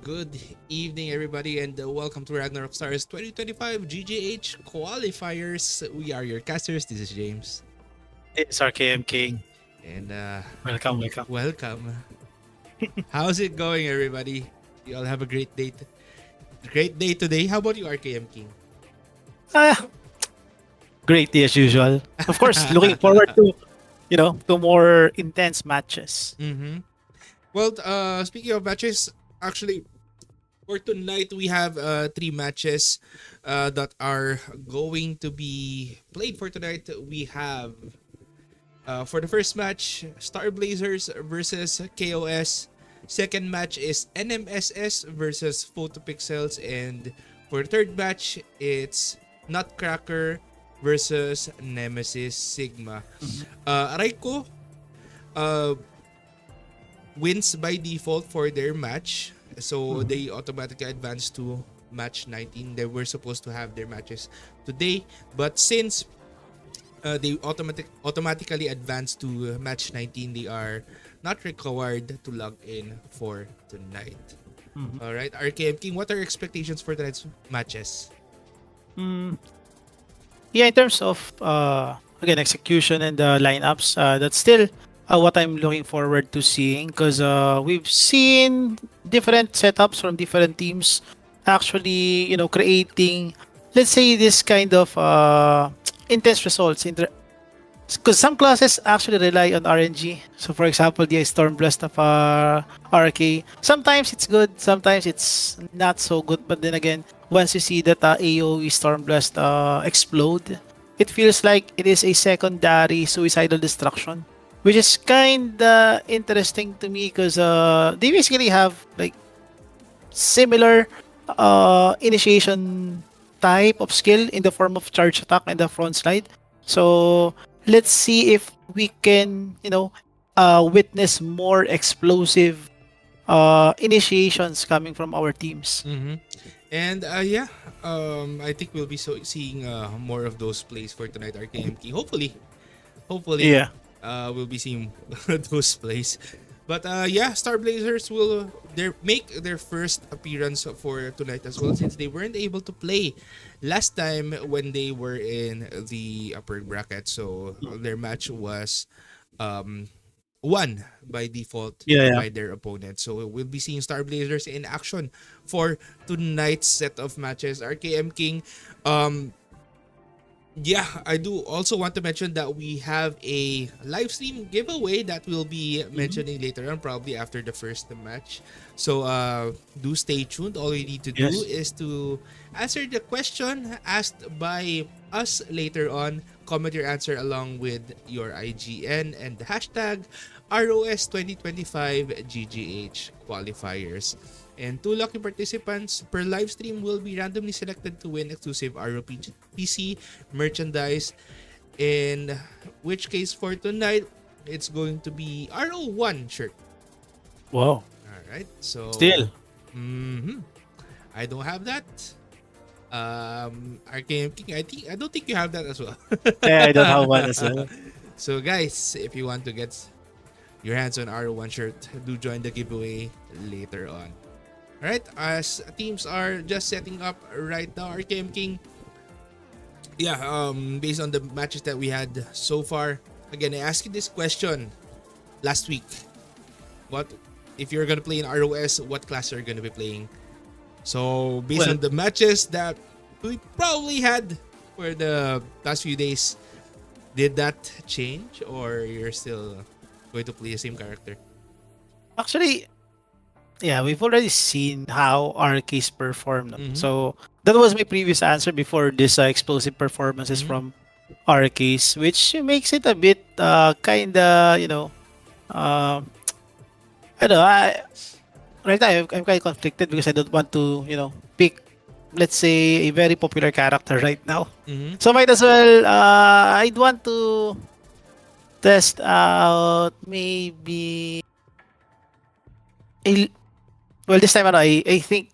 Good evening, everybody, and welcome to Ragnarok Stars 2025 GGH qualifiers. We are your casters. This is James, It's RKMK. and Welcome. welcome. How's it going, everybody? You all have a great day today. How about you, RKM King? Ah, great day as usual. Of course, looking forward to more intense matches. Mm-hmm. Well, speaking of matches, actually, for tonight we have three matches that are going to be played for tonight. We have for the first match, Starblazers versus KOS. Second match is NMSS versus Photopixels. And for the third match, it's Nutcracker versus Nemesis Sigma. Raiko uh, wins by default for their match. So they automatically advance to match 19. They were supposed to have their matches today. But since they automatically advance to match 19, they are not required to log in for tonight. All right, RKM King, what are your expectations for tonight's matches? Mm, yeah, in terms of again execution and the lineups, that's still what I'm looking forward to seeing because we've seen different setups from different teams actually creating, let's say, this kind of intense results in because some classes actually rely on RNG. So, for example, the Stormblast of RK. Sometimes it's good, sometimes it's not so good. But then again, once you see that AoE Stormblast explode, it feels like it is a secondary suicidal destruction, which is kind of interesting to me because they basically have like similar initiation type of skill in the form of charge attack and the front slide. So let's see if we can, witness more explosive initiations coming from our teams. Mm-hmm. And yeah, I think we'll be seeing more of those plays for tonight, RKM King. Hopefully, Yeah. we'll be seeing those plays. But yeah, Starblazers will make their first appearance for tonight as well, since they weren't able to play last time when they were in the upper bracket. So their match was won by default Yeah, yeah. by their opponent. So we'll be seeing Starblazers in action for tonight's set of matches. RKM King, um, yeah, I do also want to mention that we have a live stream giveaway that we'll be mentioning later on, probably after the first match. So do stay tuned. All you need to do Yes. is to answer the question asked by us later on. Comment your answer along with your IGN and the hashtag ROS 2025 GGH qualifiers. And two lucky participants per live stream will be randomly selected to win exclusive PC merchandise. In which case for tonight, it's going to be RO1 shirt. Wow. All right. So Still. I don't have that. RKM King, I don't think you have that as well. Yeah, I don't have one as well. So guys, if you want to get your hands on RO1 shirt, do join the giveaway later on. Alright, as teams are just setting up right now, RKM King, yeah, based on the matches that we had so far, again, I asked you this question last week. What if you're gonna play in ROS, what class are you gonna be playing? So based Well, on the matches that we probably had for the past few days, did that change or you're still going to play the same character? actually, yeah, we've already seen how RKs perform. No? Mm-hmm. So that was my previous answer before this explosive performances Mm-hmm. from RKs, which makes it a bit kind of, uh, I don't know. Right now, I'm quite conflicted because I don't want to, pick, let's say, a very popular character right now. Mm-hmm. So might as well, I'd want to test out maybe a, well, this time around, I think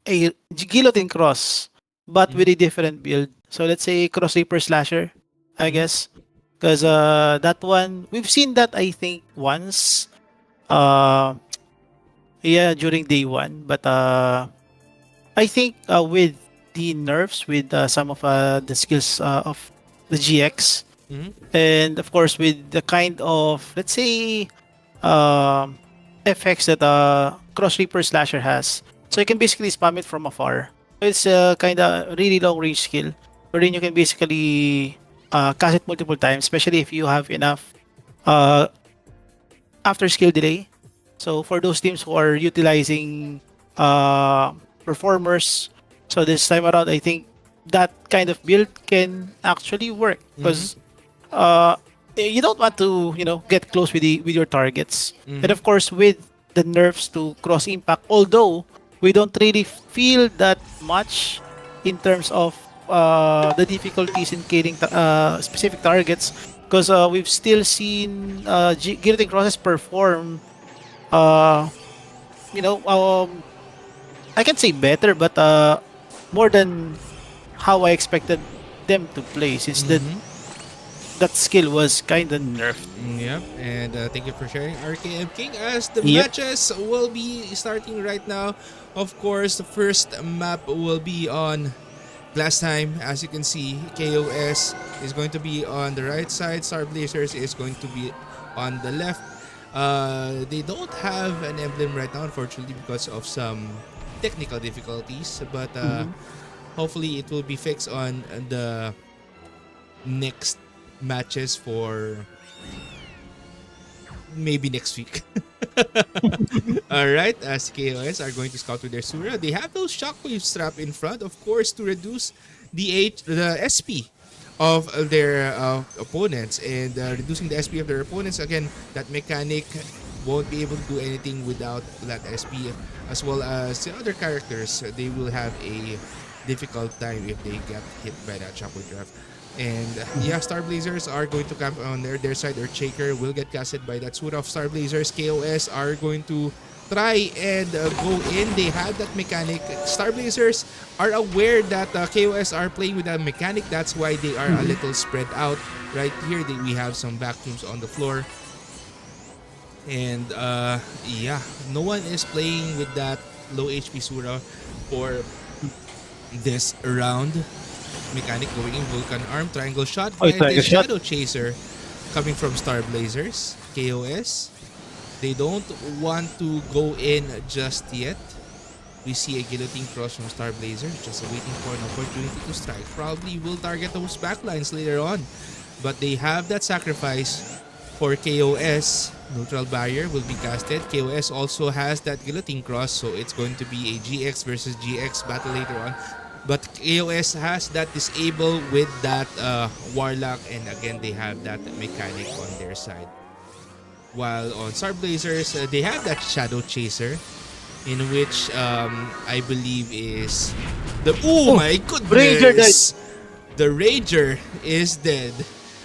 a guillotine cross, but with Mm-hmm. a different build. So let's say cross reaper slasher, I Mm-hmm. guess, because that one we've seen that I think once. Uh, Yeah, during day one. But I think with the nerfs, with some of the skills of the GX, Mm-hmm. and of course with the kind of, let's say, um, effects that Cross Reaper Slasher has. So you can basically spam it from afar. It's a kind of really long range skill wherein you can basically cast it multiple times, especially if you have enough uh, after skill delay. So for those teams who are utilizing uh, performers, so this time around, I think that kind of build can actually work Mm-hmm. because uh, you don't want to get close with with your targets, and Mm-hmm. of course with the nerfs to cross impact. Although we don't really feel that much in terms of the difficulties in killing specific targets, because we've still seen guillotine crosses perform. Uh, you know, I can say better, but more than how I expected them to play, since Mm-hmm. that skill was kind of nerfed. Yep, and thank you for sharing, RKM King. As the Yep. matches will be starting right now, of course, the first map will be on Glass Time. As you can see, KOS is going to be on the right side. Starblazers is going to be on the left. They don't have an emblem right now, unfortunately, because of some technical difficulties. But Mhm. hopefully, it will be fixed on the next matches for maybe next week. All right, as KOS are going to scout with their Sura, they have those shockwave strap in front, of course, to reduce the SP of their opponents, and reducing the SP of their opponents. Again, that mechanic won't be able to do anything without that SP, as well as the other characters. They will have a difficult time if they get hit by that shockwave draft. And yeah, Starblazers are going to camp on their side. Their Shaker will get casted by that suit of Starblazers. KOS are going to try and go in. They have that mechanic. Starblazers are aware that KOS are playing with that mechanic. That's why they are a little spread out. Right here, we have some vacuums on the floor. And yeah, no one is playing with that low HP Sura for this round. Mechanic going in, Vulcan Arm, Triangle Shot Oh, by it's like this a shot. Shadow Chaser coming from Starblazers. KOS, they don't want to go in just yet. We see a guillotine cross from Starblazers, just waiting for an opportunity to strike. Probably will target those backlines later on. But they have that sacrifice for KOS. Neutral barrier will be casted. KOS also has that guillotine cross, so it's going to be a GX versus GX battle later on. But KOS has that disable with that Warlock, and again they have that mechanic on their side. While on Starblazers, they have that Shadow Chaser, in which I believe is the Oh, my Ranger died. goodness, the Ranger is dead.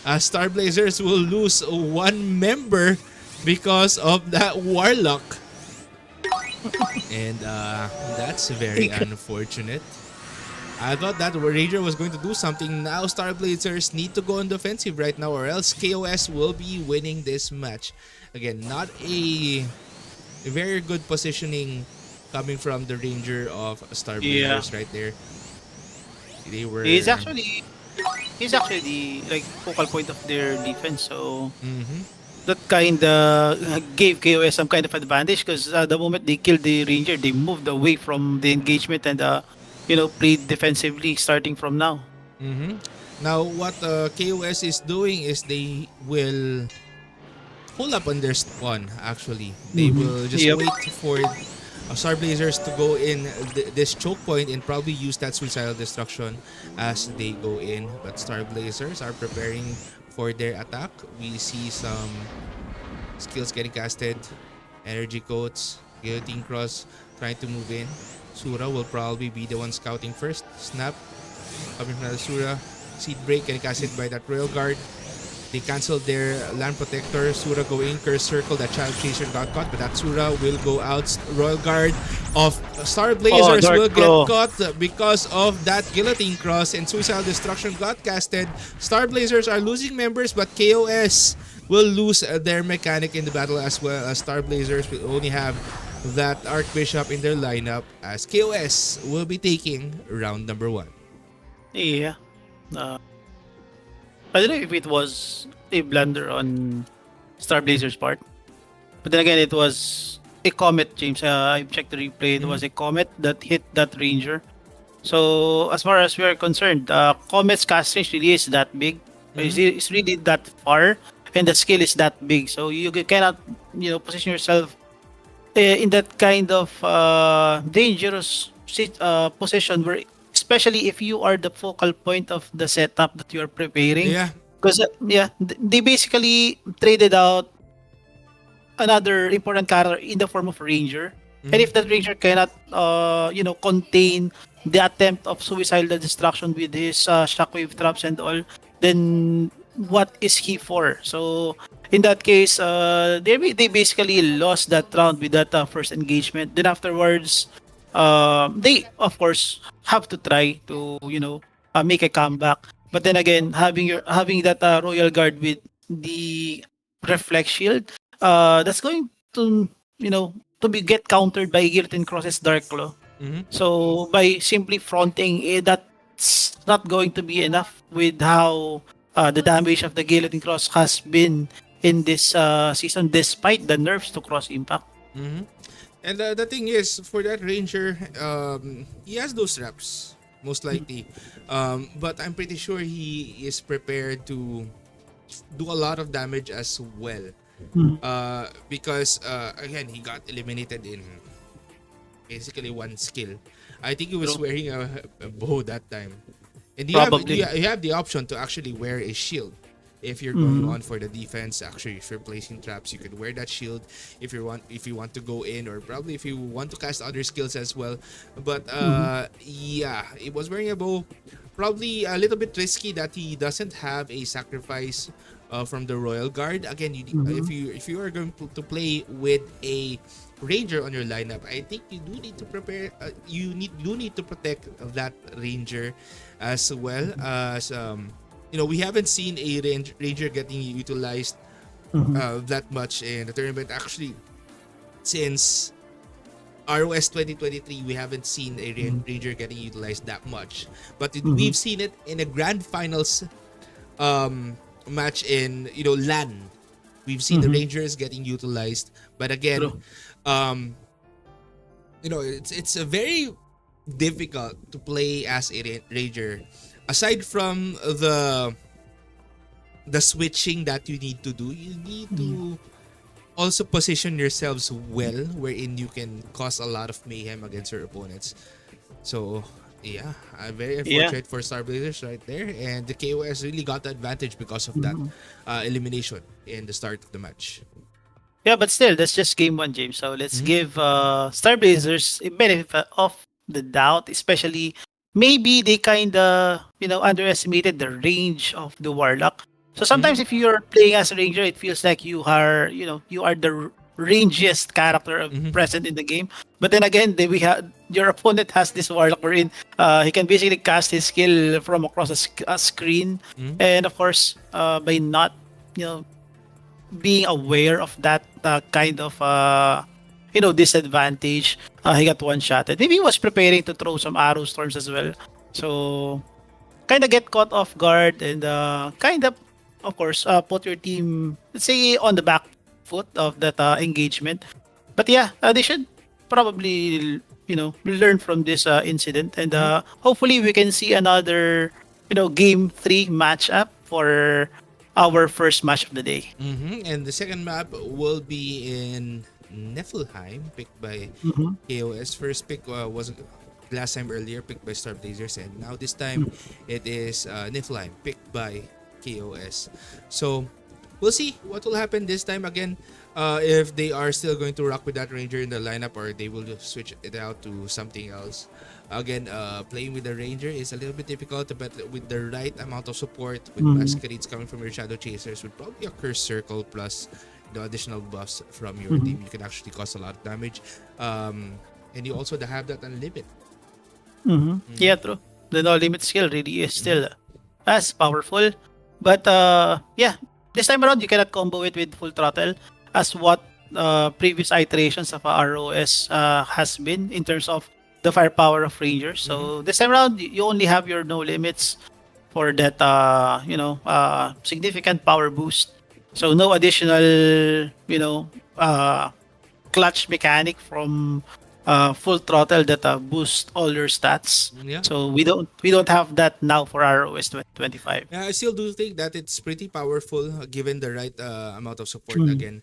Starblazers will lose one member because of that Warlock, and that's very unfortunate. I thought that Ranger was going to do something. Now Starblazers need to go on defensive right now, or else KOS will be winning this match. Again, not a very good positioning coming from the Ranger of Yeah, Starblazers right there. They were. he's actually he's actually the like focal point of their defense. So Mhm. that kind of gave KOS some kind of advantage, because the moment they killed the Ranger, they moved away from the engagement and played defensively starting from now. Mhm. Now, what KOS is doing is they will hold up on their spawn. Actually, they will just Yep. wait for Starblazers to go in this choke point and probably use that suicidal destruction as they go in. But Starblazers are preparing for their attack. We see some skills getting casted, energy coats, guillotine cross trying to move in. Sura will probably be the one scouting first. Snap coming from the Sura. Seed break getting casted by that Royal Guard. They canceled their land protector. Sura go in, curse circle. That child chaser got caught, but that Sura will go out. Royal Guard of Starblazers Dark will get Claw. caught because of that guillotine cross, and suicidal destruction got casted. Starblazers are losing members, but KOS will lose their mechanic in the battle as well. As Starblazers will only have that Archbishop in their lineup, as KOS will be taking round number 1. Yeah. Uh, I don't know if it was a blunder on Starblazers' part, but then again, it was a comet, James. I checked the replay. It was a comet that hit that ranger. So as far as we are concerned, comet's cast range really is that big. It's really that far, and the skill is that big. So you cannot, position yourself in that kind of dangerous position where, especially if you are the focal point of the setup that you are preparing. Yeah. Because they basically traded out another important character in the form of ranger, and if that ranger cannot, contain the attempt of suicidal destruction with his shockwave traps and all, then what is he for? So in that case, they basically lost that round with that first engagement. Then afterwards, they of course have to try to make a comeback. But then again, having that royal guard with the reflex shield, that's going to get countered by Guillotine Cross's Dark Claw. So by simply fronting, that's not going to be enough with how the damage of the Guillotine Cross has been in this season, despite the nerfs to Cross Impact. And the thing is, for that ranger, he has those reps, most likely. But I'm pretty sure he is prepared to do a lot of damage as well. Because, again, he got eliminated in basically one skill. I think he was wearing a bow that time. And you have the option to actually wear a shield. If you're going on for the defense, actually, if you're placing traps, you could wear that shield if you want to go in, or probably if you want to cast other skills as well. But yeah, it was wearing a bow. Probably a little bit risky that he doesn't have a sacrifice from the Royal Guard. Again, if you are going to play with a ranger on your lineup, I think you do need to prepare. You need to protect that ranger as well as we haven't seen a ranger getting utilized that much in the tournament. Actually, since ROS 2023, we haven't seen a ranger getting utilized that much. But we've seen it in a grand finals match in LAN. We've seen the rangers getting utilized, but again, it's a very difficult to play as a ranger. Aside from the switching that you need to do, you need to also position yourselves well, wherein you can cause a lot of mayhem against your opponents. So yeah, I'm very unfortunate for Starblazers right there, and the KOS really got the advantage because of that elimination in the start of the match. Yeah, but still, that's just game 1, James. So let's give Starblazers a benefit of the doubt, especially maybe they kind of underestimated the range of the Warlock. So sometimes if you're playing as a ranger, it feels like you are the rangiest character present in the game. But then again, your opponent has this Warlock wherein he can basically cast his skill from across a screen, and of course, by not being aware of that kind of disadvantage, he got one-shotted. Maybe he was preparing to throw some arrow storms as well, so kind of get caught off guard, and of course, put your team, let's say, on the back foot of that engagement. But yeah, they should probably learn from this incident, and hopefully we can see another game 3 matchup for our first match of the day. And the second map will be in Niflheim, picked by KOS. First pick was last time earlier picked by Starblazers, and now this time it is Niflheim, picked by KOS. So we'll see what will happen this time again, if they are still going to rock with that ranger in the lineup, or they will just switch it out to something else. Again, playing with the ranger is a little bit difficult, but with the right amount of support, with masquerades coming from your shadow chasers, with probably a curse circle plus the additional buffs from your team, you can actually cause a lot of damage. And you also have that unlimit. Yeah, true. The no limit skill really is still as powerful. But yeah, this time around you cannot combo it with full throttle, as what previous iterations of ROS has been in terms of the firepower of Rangers. So this time around, you only have your no limits for that significant power boost. So no additional clutch mechanic from full throttle that boost all your stats. Yeah. So we don't have that now for ROS 2025. Yeah, I still do think that it's pretty powerful given the right amount of support again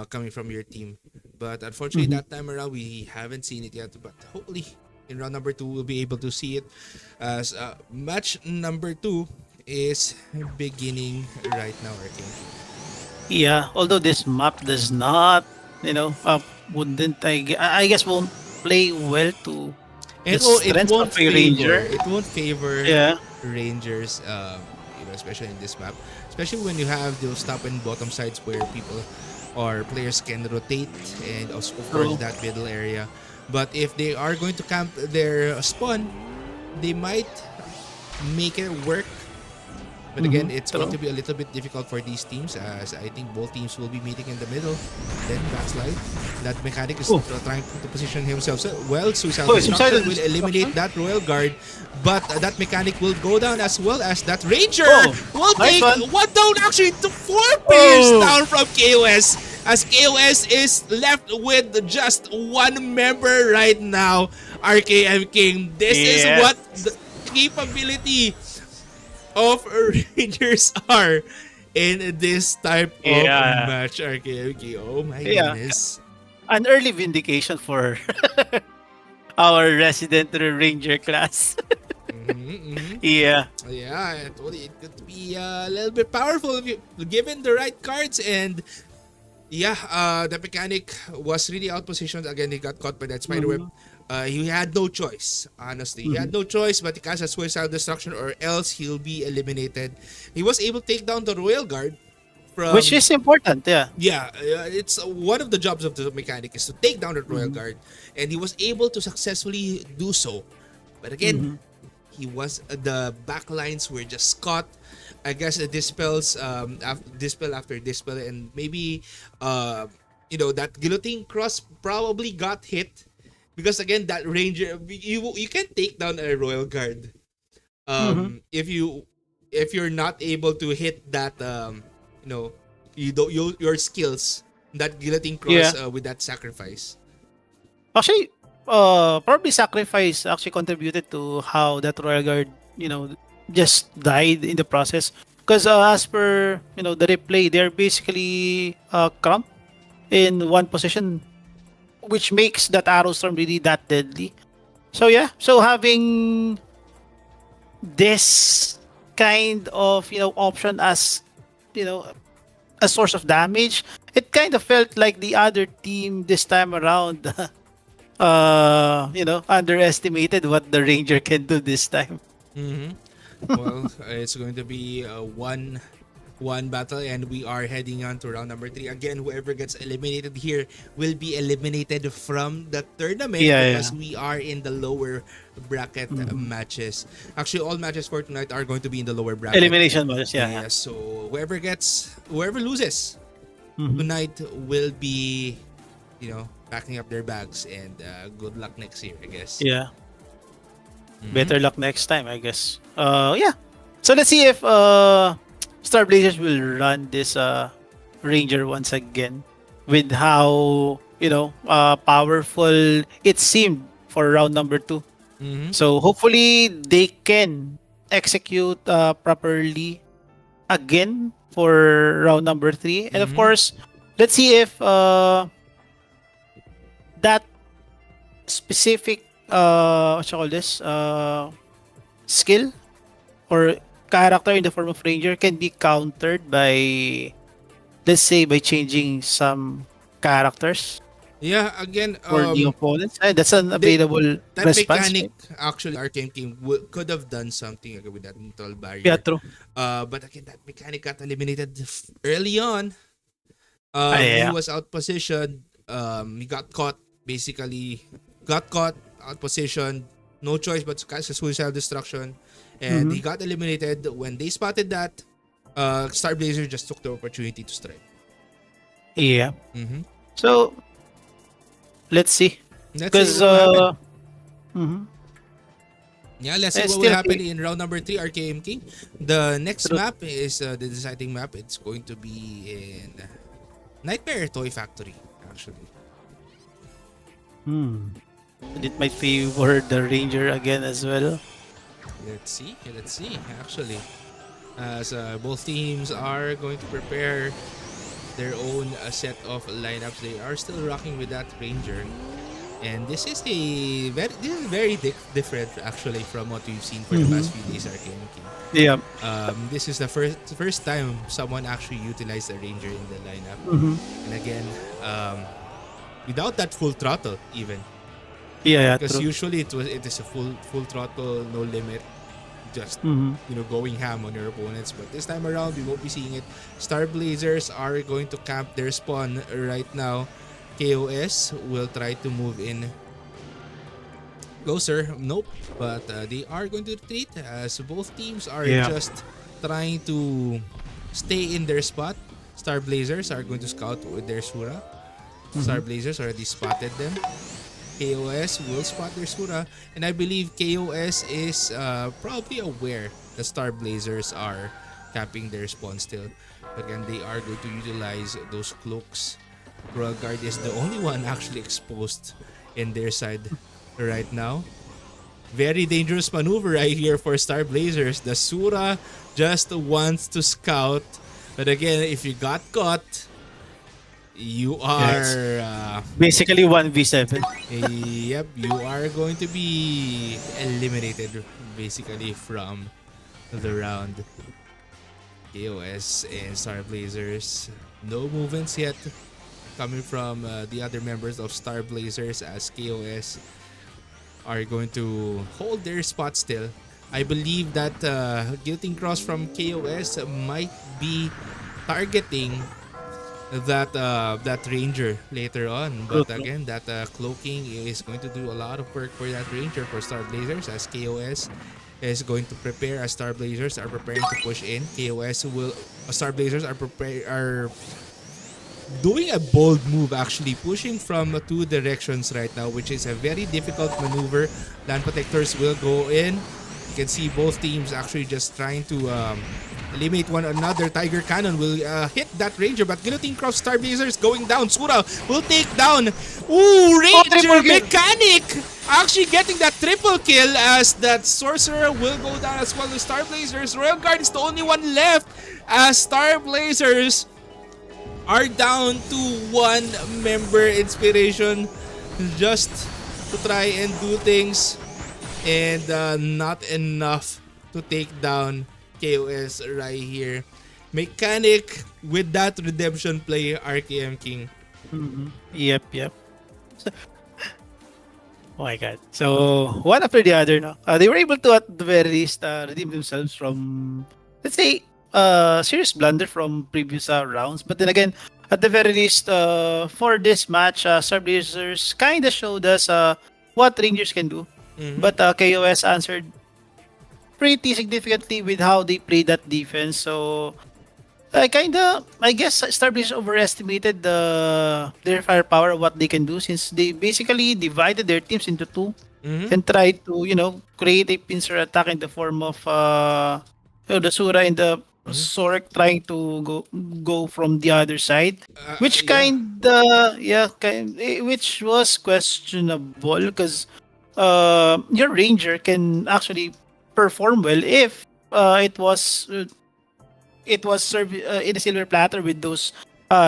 coming from your team. But unfortunately, that time around, we haven't seen it yet. But hopefully, in round number 2, we'll be able to see it. As match number 2 is beginning right now, I think. Yeah, although this map does not, wouldn't I guess won't play well to the strengths of a Ranger. It won't favor Yeah. Rangers, especially in this map. Especially when you have those top and bottom sides where people or players can rotate, and also, of course, True. that middle area. But if they are going to camp their spawn, they might make it work. But again, it's going to be a little bit difficult for these teams, as I think both teams will be meeting in the middle. Then backslide. That mechanic is trying to position himself well. Suicidal Destruction will eliminate that Royal Guard, but that mechanic will go down, as well as that Ranger will nice take one. down, actually to 4 players down from KOS, as KOS is left with just 1 member right now. RKM King. This is what the capability of Rangers are in this type of match. RKM. Oh my goodness. An early vindication for our resident Ranger class. Yeah. Yeah, it could be a little bit powerful if you given the right cards. And the mechanic was really outpositioned. Again, he got caught by that spider web. He had no choice, honestly. He had no choice but to cast a Suicidal Destruction, or else he'll be eliminated. He was able to take down the Royal Guard. Which is important, yeah. Yeah, it's one of the jobs of the mechanic is to take down the Royal Guard. And he was able to successfully do so. But again, he was the backlines were just caught. I guess it dispels dispel after dispel, and maybe that guillotine cross probably got hit. Because again, that Ranger, you can take down a Royal Guard if you're not able to hit that your skills, that guillotine cross with that sacrifice. Actually, probably sacrifice actually contributed to how that Royal Guard just died in the process. Because as per the replay, they're basically cramped in one position, which makes that arrow storm really that deadly. So having this kind of option as a source of damage, it kind of felt like the other team this time around underestimated what the Ranger can do this time. Well, it's going to be one battle, and we are heading on to round number 3. Again, whoever gets eliminated here will be eliminated from the tournament, because we are in the lower bracket matches. Actually, all matches for tonight are going to be in the lower bracket. Elimination matches, So whoever loses tonight will be, packing up their bags, and good luck next year, I guess. Yeah. Better luck next time, I guess. So let's see if Starblazers will run this Ranger once again, with how powerful it seemed for round number 2. So hopefully they can execute properly again for round number 3. And of course, let's see if that specific skill or character in the form of Ranger can be countered by, let's say, by changing some characters Yeah, again, for the opponents. That's an available that response. mechanic, actually, RKM King could have done something with that neutral barrier. Yeah, true. But again, that mechanic got eliminated early on. He was outpositioned. He got caught, basically. Outpositioned. No choice but to cast a Suicidal Destruction. And he got eliminated. When they spotted that, Starblazer just took the opportunity to strike. Yeah. So let's see. Let's see Because what will happen. mhm. Yeah, let's see what will Still happen in round number 3, RKM King. The next true. map is the deciding map. It's going to be in Nightmare Toy Factory, actually. Hmm. And it might favor the Ranger again as well. Let's see. Let's see, actually. As both teams are going to prepare their own set of lineups, they are still rocking with that Ranger. And this is very different actually from what we've seen for the Mm-hmm. past few days, RKM King. Yeah. This is the first time someone actually utilized a Ranger in the lineup. Mm-hmm. And again, without that full throttle even. Yeah, Because true. usually it is a full throttle, no limit, just Mm-hmm. going ham on your opponents. But this time around, we won't be seeing it. Starblazers are going to camp their spawn right now. KOS will try to move in closer. Nope. But they are going to retreat as both teams are Yeah. just trying to stay in their spot. Starblazers are going to scout with their Sura. Mm-hmm. Starblazers already spotted them. KOS will spot their Sura. And I believe KOS is probably aware the Starblazers are capping their spawn still. But again, they are going to utilize those cloaks. Royal Guard is the only one actually exposed in their side right now. Very dangerous maneuver right here for Starblazers. The Sura just wants to scout. But again, if you got caught, you Yes. are Basically 1v7. yep, you are going to be eliminated basically from the round. KOS and Starblazers, no movements yet coming from the other members of Starblazers as KOS are going to hold their spot still. I believe that Guilting Cross from KOS might be targeting that Ranger later on. But True. again, that cloaking is going to do a lot of work for that Ranger for Starblazers as KOS is going to prepare as Starblazers are preparing to push in. Starblazers are doing a bold move actually, pushing from two directions right now, which is a very difficult maneuver. Land Protectors will go in. You can see both teams actually just trying to eliminate one another. Tiger Cannon will hit that Ranger, but Guillotine Cross Starblazers going down. Sura will take down. Ooh, Ranger triple kill. Mechanic actually getting that triple kill as that Sorcerer will go down as well. The Starblazers. Royal Guard is the only one left as Starblazers are down to one member. Inspiration just to try and do things and not enough to take down KOS right here. Mechanic with that redemption play, RKM King. Mm-hmm. Yep. Oh my god. So one after the other, no? They were able to at the very least redeem themselves from, let's say, serious blunder from previous rounds. But then again, at the very least, for this match, Starblazers kind of showed us what Rangers can do. Mhm. But KOS answered pretty significantly with how they played that defense. So I guess Starblazers overestimated their firepower, what they can do, since they basically divided their teams into two Mhm. and tried to, create a pincer attack in the form of the Sura and the Mhm. Sorek trying to go from the other side, which Yeah. which was questionable because your Ranger can actually perform well if it was served in a silver platter with those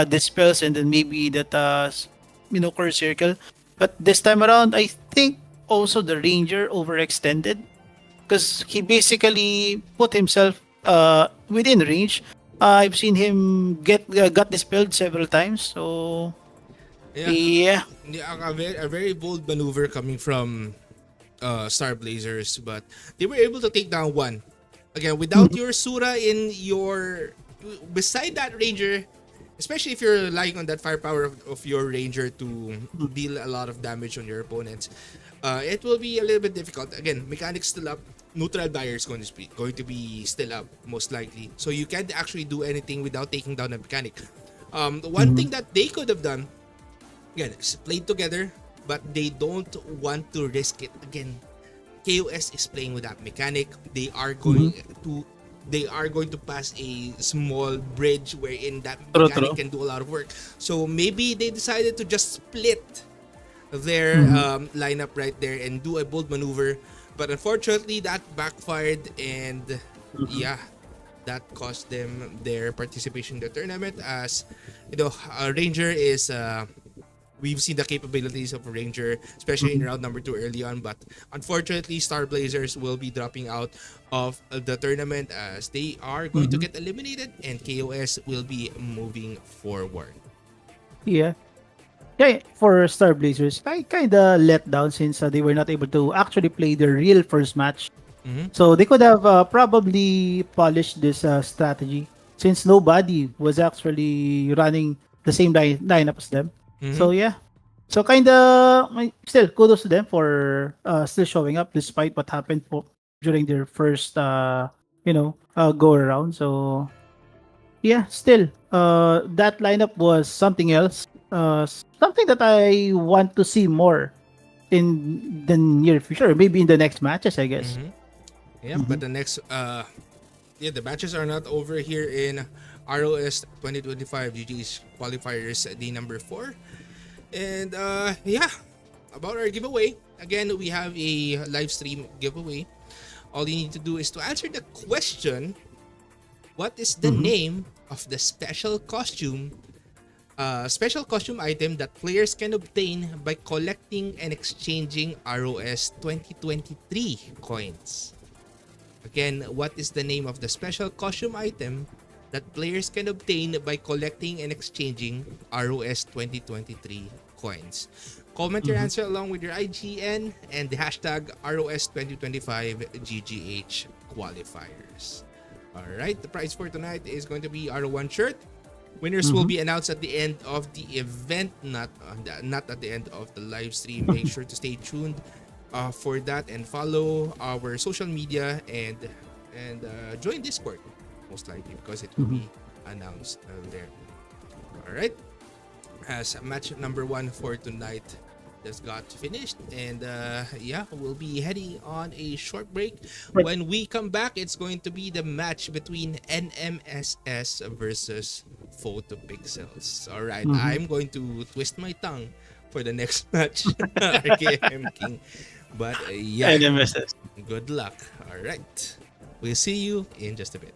dispels and then maybe that curse circle. But this time around, I think also the Ranger overextended because he basically put himself within range. I've seen him got dispelled several times. So Yeah. yeah. Yeah, a very bold maneuver coming from Starblazers, but they were able to take down one. Again, without your Sura beside that Ranger, especially if you're relying on that firepower of your Ranger to deal a lot of damage on your opponents, it will be a little bit difficult. Again, mechanics still up. Neutral barrier is going to be still up, most likely. So you can't actually do anything without taking down a mechanic. The one thing that they could have done again, played together, but they don't want to risk it again. KOS is playing with that mechanic. Mm-hmm. To they are going to pass a small bridge wherein that True, mechanic true. can do a lot of work. So maybe they decided to just split their Mm-hmm. lineup right there and do a bold maneuver. But unfortunately, that backfired, and Mm-hmm. yeah, that cost them their participation in the tournament. As you know, Ranger is we've seen the capabilities of a Ranger, especially in Mm-hmm. round number 2 early on. But unfortunately, Starblazers will be dropping out of the tournament as they are going to Mm-hmm. get eliminated, and KOS will be moving forward. Yeah. Yeah, for Star Blazers, I kind of let down since they were not able to actually play their real first match. Mm-hmm. So they could have probably polished this strategy since nobody was actually running the same lineup as them. Mm-hmm. So yeah, so kind of still kudos to them for still showing up despite what happened during their first go around. So yeah, still that lineup was something else. Something that I want to see more in the near future, maybe in the next matches, I guess. Mm-hmm. Yeah, Mm-hmm. but the next the matches are not over here in ROS 2025 GG's qualifiers day number 4. And yeah, about our giveaway. Again, we have a live stream giveaway. All you need to do is to answer the question, what is the Mm-hmm. name of the special costume item that players can obtain by collecting and exchanging ROS 2023 coins? Again, what is the name of the special costume item that players can obtain by collecting and exchanging ROS 2023 coins? Comment your Mm-hmm. answer along with your IGN and the hashtag ROS 2025 GGH qualifiers. Alright, the prize for tonight is going to be R1 shirt. Winners will Mm-hmm. be announced at the end of the event, not at the end of the live stream. Make sure to stay tuned for that and follow our social media and join Discord most likely because it will Mm-hmm. be announced there. All right, as match number 1 for tonight just got finished, and yeah, we'll be heading on a short break. Right. When we come back, it's going to be the match between NMSS versus Photopixels. All right, Mm-hmm. I'm going to twist my tongue for the next match, RKM King. But yeah, NMSS. good luck. All right, we'll see you in just a bit.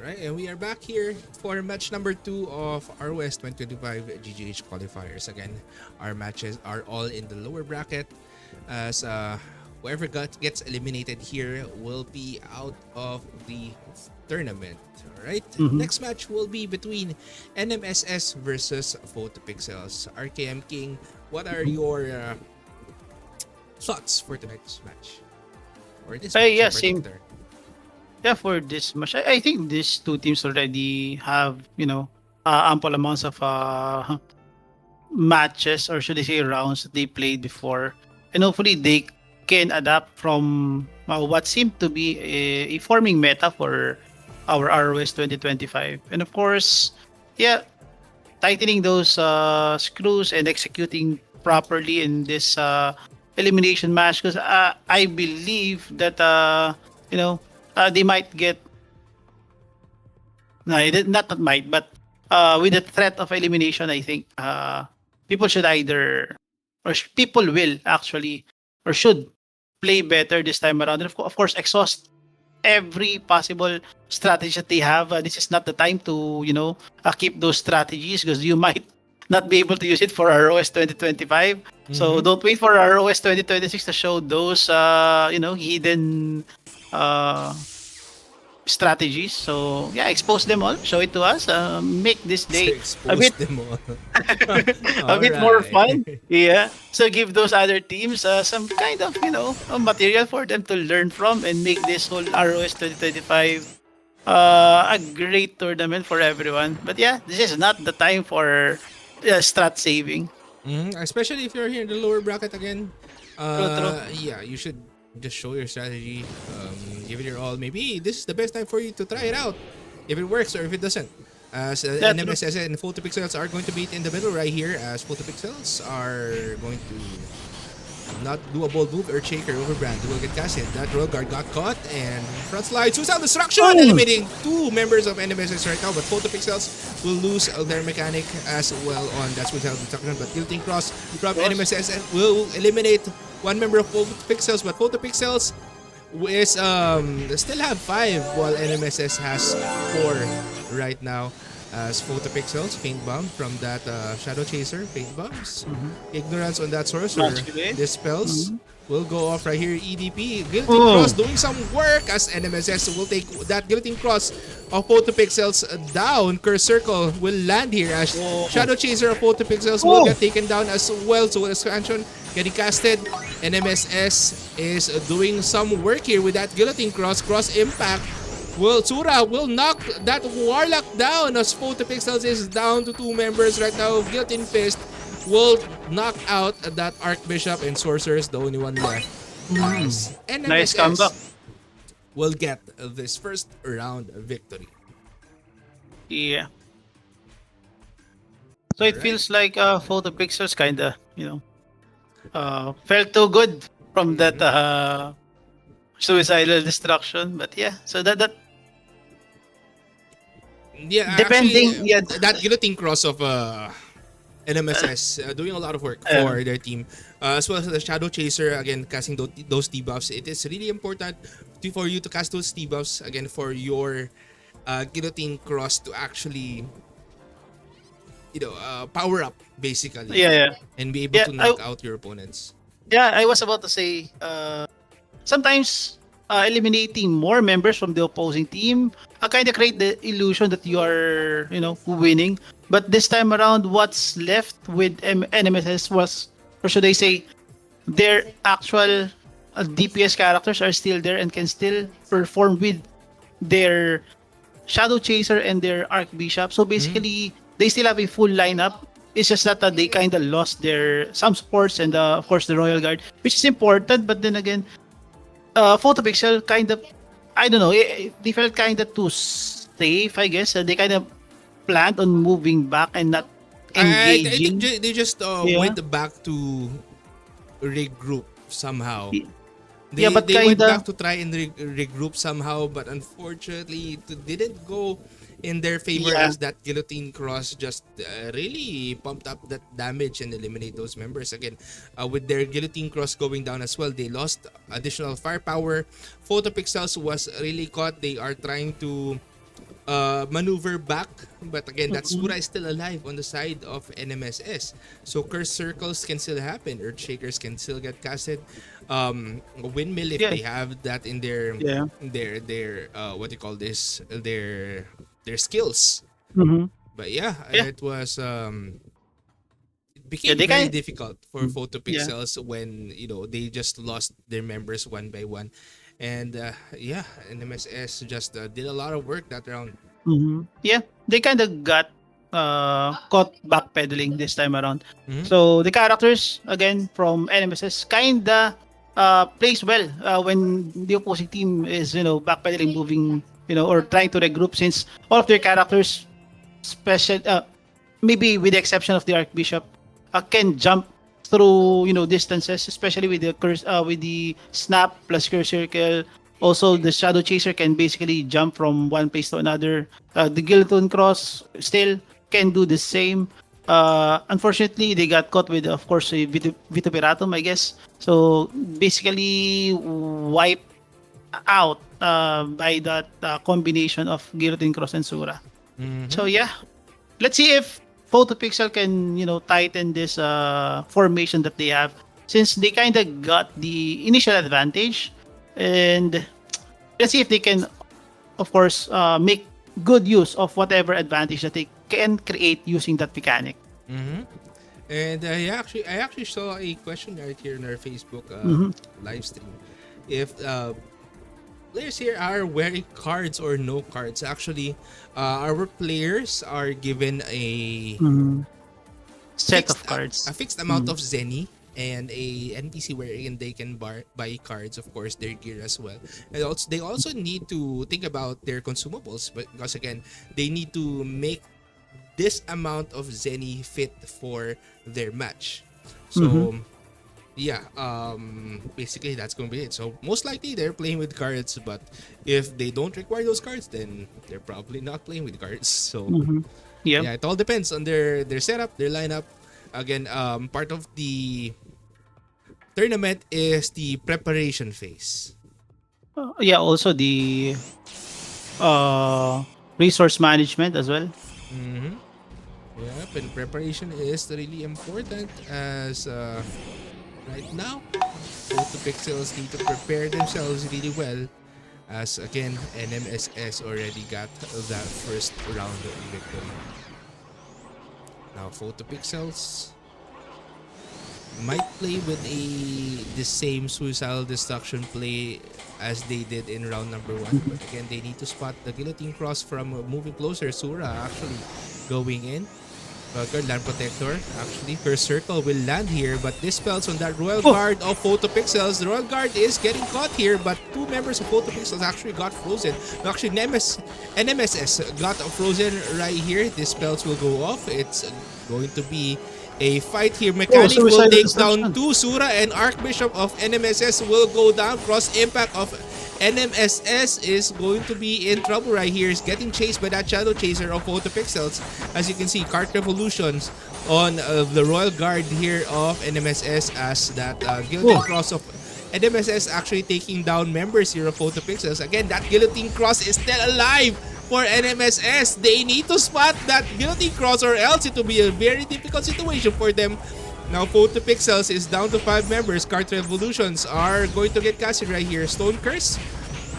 Alright, and we are back here for match number 2 of ROS 2025 GGH qualifiers. Again, our matches are all in the lower bracket as whoever gets eliminated here will be out of the tournament. Alright, next match will be between NMSS versus Photopixels. RKM King, what are your thoughts for tonight's match? Or this match Yeah, in same. particular? Yeah, for this match, I think these two teams already have, ample amounts of matches, or should I say rounds that they played before. And hopefully they can adapt from what seemed to be a forming meta for our ROS 2025. And of course, yeah, tightening those screws and executing properly in this elimination match, because I believe that they might get, no, not might, but with the threat of elimination, I think people should either, people will actually, or should play better this time around. And of course, exhaust every possible strategy that they have. This is not the time to, keep those strategies, because you might not be able to use it for ROS 2025. So don't wait for ROS 2026 to show those, hidden strategies. So yeah, expose them all, show it to us, make this day a Expose bit them all. a bit more Alright. fun. Yeah. So give those other teams some kind of, material for them to learn from and make this whole ROS 2025 a great tournament for everyone. But yeah, this is not the time for strat saving. Especially if you're here in the lower bracket again. True. Yeah, you should just show your strategy. Give it your all. Maybe this is the best time for you to try it out. If it works or if it doesn't. As Yeah, true. NMSS and Photopixels are going to meet in the middle right here, as Photopixels are going to not do a bold move or shaker over Brand. Will get casted. That roll guard got caught and front slide. Suicide destruction, eliminating 2 members of NMSS right now. But Photopixels will lose their mechanic as well on that suicide destruction. But Guilting Cross from NMSS will eliminate 1 member of Photopixels. But Photopixels is still have 5 while NMSS has 4 right now. As Photopixels, Faint Bomb from that Shadow Chaser, Faint Bombs. Ignorance on that Sorcerer. Dispels will go off right here. EDP, Guilting Cross doing some work as NMSS will take that Guilting Cross of Photopixels down. Curse Circle will land here as Shadow Chaser of Photopixels will get taken down as well. So expansion getting casted. NMSS is doing some work here with that Guillotine Cross. Cross Impact. Well, Tsura will knock that Warlock down as Photopixels is down to 2 members right now. Guillotine Fist will knock out that Archbishop, and Sorcerer is the only one left. Nice NMSS comeback. will get this first round victory. Yeah. So it feels like Photopixels kinda, felt too good from that suicidal destruction. But yeah, so that Yeah, depending, actually, yeah. that Guillotine Cross of NMSS doing a lot of work for their team. As well as the Shadow Chaser, again, casting those debuffs. It is really important for you to cast those debuffs, again, for your Guillotine Cross to actually, power up, basically. Yeah. And be able Yeah, to knock out your opponents. Yeah, I was about to say, sometimes eliminating more members from the opposing team kind of create the illusion that you are, winning. But this time around, what's left with NMSS was, or should I say, their actual DPS characters are still there and can still perform with their Shadow Chaser and their Archbishop. So basically, they still have a full lineup. It's just that they kind of lost some supports and of course the Royal Guard, which is important. But then again, Photopixel kind of, I don't know, they felt kind of too safe, I guess. They kind of planned on moving back and not I think engaging. they just went back to regroup somehow. They But went kinda, back to try and regroup somehow, but unfortunately it didn't go in their favor Yeah. as that Guillotine Cross just really pumped up that damage and eliminate those members. Again, with their Guillotine Cross going down as well, they lost additional firepower. Photopixels was really caught. They are trying to maneuver back. But again, that Mhm. Sura is still alive on the side of NMSS. So curse circles can still happen. Earth shakers can still get casted. Windmill if Yeah. they have that in their Yeah. what do you call this? Their skills. Hmm. But yeah, Yeah. it was it Yeah. became They very kind. difficult for Yeah. photopixels when they just lost their members one by one. And yeah, NMSS just did a lot of work that round. Yeah, they kind of got caught backpedaling this time around. Mhm. So the characters again from NMSS kinda plays well when the opposing team is backpedaling, moving or trying to regroup, since all of their characters, special maybe with the exception of the Archbishop, can jump through distances, especially with the with the snap plus curse circle. Also, the Shadow Chaser can basically jump from one place to another. The Guillotine Cross still can do the same. Unfortunately, they got caught with, of course, a Vituperatum, I guess. So basically, wipe out by that combination of Guillotine Cross and Sura. Mhm. So yeah, let's see if Photopixel can tighten this formation that they have, since they kind of got the initial advantage, and let's see if they can, of course, make good use of whatever advantage that they can create using that mechanic. Mhm. And I actually saw a question right here in our Facebook Hmm. live stream. If players here are wearing cards or no cards. Actually, our players are given Hmm. Set of cards. a fixed amount of Zenny and a NPC wherein they can buy cards, of course, their gear as well. And also they also need to think about their consumables, because again, they need to make this amount of Zenny fit for their match. So Hmm. yeah, basically that's gonna be it. So most likely they're playing with cards, but if they don't require those cards, then they're probably not playing with cards. So Hmm. Yeah. yeah, it all depends on their setup, their lineup. Again, part of the tournament is the preparation phase. Yeah. Also the uh, resource management as well. Mm-hmm. Yep, and preparation is really important as right now, both the pixels need to prepare themselves really well. As again, NMSS already got that first round of victory. Now, Photopixels might play with the same suicidal destruction play as they did in round number one. But again, they need to spot the guillotine cross from moving closer. Sura actually going in. Guard Land Protector. Actually, Curse Circle will land here, but this spells on that Royal Guard of Photopixels. The Royal Guard is getting caught here, but two members of Photopixels actually got frozen. No, actually, NMSS got frozen right here. This spells will go off. It's going to be a fight here. Mechanic will Suicidal take down destruction. two. Sura and Archbishop of NMSS will go down. Cross impact of NMSS is going to be in trouble right here. Is getting chased by that Shadow Chaser of Photopixels. As you can see, cart revolutions on the Royal Guard here of NMSS, as that Guillotine Cross of NMSS actually taking down members here of Photopixels. Again, that Guillotine Cross is still alive for NMSS. They need to spot that Guillotine Cross, or else it will be a very difficult situation for them. Now, Photopixels is down to 5 members. Cart Revolutions are going to get casted right here. Stone Curse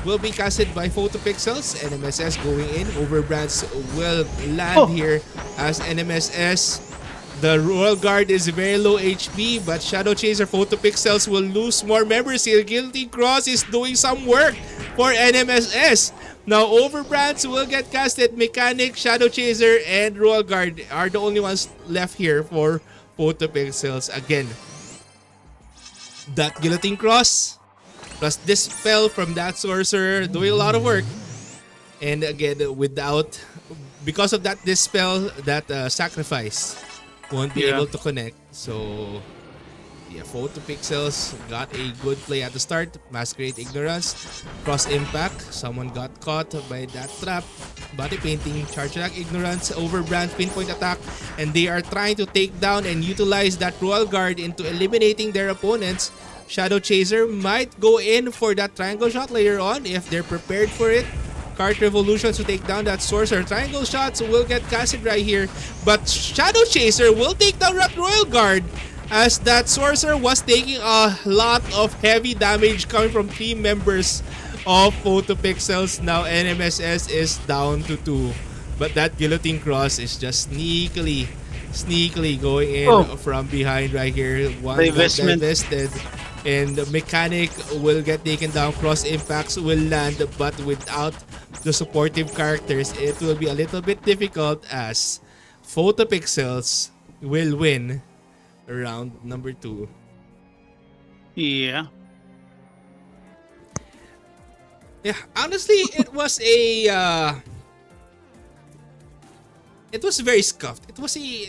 will be casted by Photopixels. NMSS going in. Overbrands will land here as NMSS. The Royal Guard is very low HP, but Shadow Chaser Photopixels will lose more members here. Guilty Cross is doing some work for NMSS. Now, Overbrands will get casted. Mechanic, Shadow Chaser, and Royal Guard are the only ones left here for Photopixels. Again, that Guillotine Cross plus this spell from that Sorcerer doing a lot of work. And again, because of that dispel, that sacrifice won't be able to connect. So yeah, Photopixels got a good play at the start. Masquerade Ignorance, cross impact. Someone got caught by that trap. Body painting, charge attack, ignorance, overbrand, pinpoint attack, and they are trying to take down and utilize that Royal Guard into eliminating their opponents. Shadow Chaser might go in for that triangle shot later on if they're prepared for it. Cart Revolutions to take down that Sorcerer. Triangle shots will get casted right here. But Shadow Chaser will take down that Royal Guard, as that Sorcerer was taking a lot of heavy damage coming from 3 members of Photopixels. Now NMSS is down to 2. But that Guillotine Cross is just sneakily going in from behind right here. One got divested. And the Mechanic will get taken down. Cross impacts will land, but without the supportive characters, it will be a little bit difficult, as Photopixels will win round number 2. Yeah. Yeah, honestly, it was very scuffed. It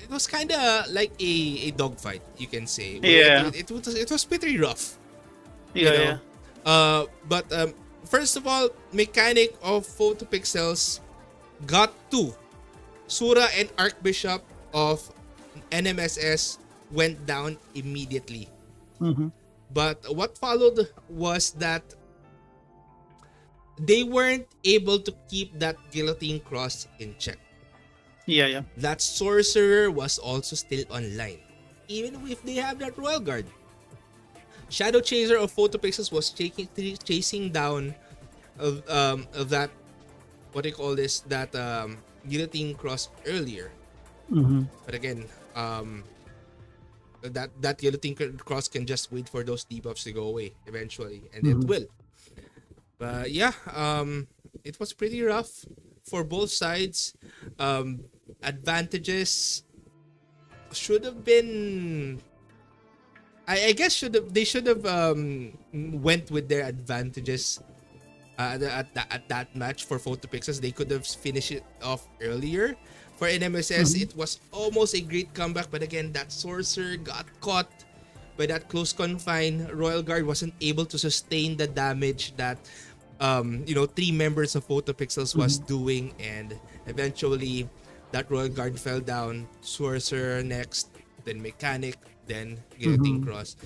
was kind of like a dogfight, you can say. Yeah. It was pretty rough. Yeah. But first of all, Mechanic of Photopixels got 2. Sura and Archbishop of NMSS went down immediately. Mm-hmm. But what followed was that they weren't able to keep that Guillotine Cross in check. Yeah. That Sorcerer was also still online, even if they have that Royal Guard. Shadow Chaser of Photopixels was chasing down that, what do you call this, that Guillotine Cross earlier. Mm-hmm. But again, that Guillotine Cross can just wait for those debuffs to go away eventually, and it will. But yeah, it was pretty rough for both sides. Advantages should have been, I guess they should have went with their advantages at that match. For Photopixels, they could have finished it off earlier. For NMSS, it was almost a great comeback, but again, that Sorcerer got caught by that close confine. Royal Guard wasn't able to sustain the damage that 3 members of Photopixels was doing, and eventually that Royal Guard fell down. Sorcerer next, then Mechanic, then Guillotine Cross.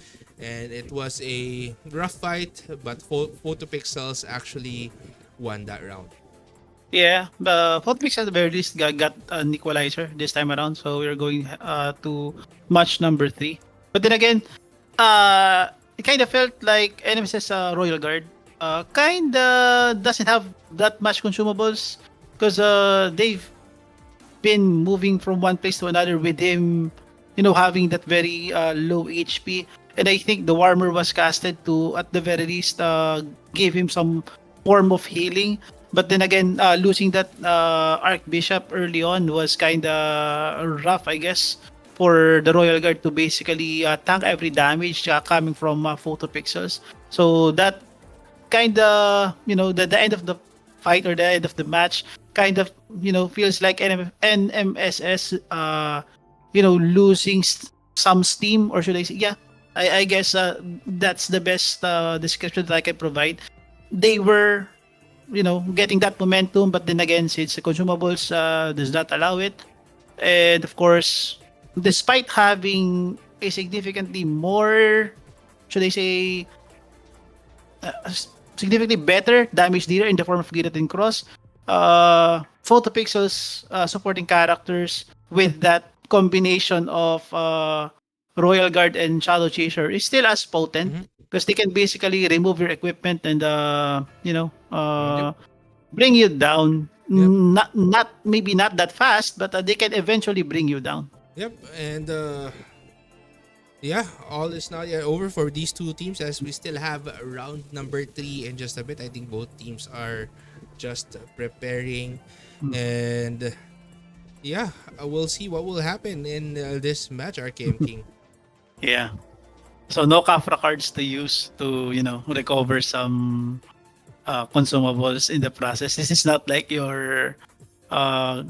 And it was a rough fight, but Photopixels actually won that round. Yeah, Photopixels at the very least got an equalizer this time around, so we're going to match number 3. But then again, it kind of felt like NMSS Royal Guard kinda doesn't have that much consumables, because they've been moving from one place to another with him, having that very low HP. And I think the Warmer was casted to, at the very least, give him some form of healing. But then again, losing that Archbishop early on was kinda rough, I guess, for the Royal Guard to basically tank every damage coming from Photopixels. So that kind of, the end of the fight or the end of the match kind of, feels like NMSS, losing some steam, or should I say, yeah, I guess that's the best description that I can provide. They were, getting that momentum, but then again, since the consumables does not allow it, and of course, despite having a significantly more, should I say, significantly better damage dealer in the form of Guillotine Cross, Photopixels supporting characters with that combination of Royal Guard and Shadow Chaser is still as potent, because they can basically remove your equipment and bring you down. Yep. Not maybe not that fast, but they can eventually bring you down. Yep, and yeah, all is not yet over for these two teams, as we still have round number 3 in just a bit. I think both teams are just preparing, and yeah, we'll see what will happen in this match, RKM King. Yeah, so no Kafra cards to use to recover some consumables in the process. This is not like your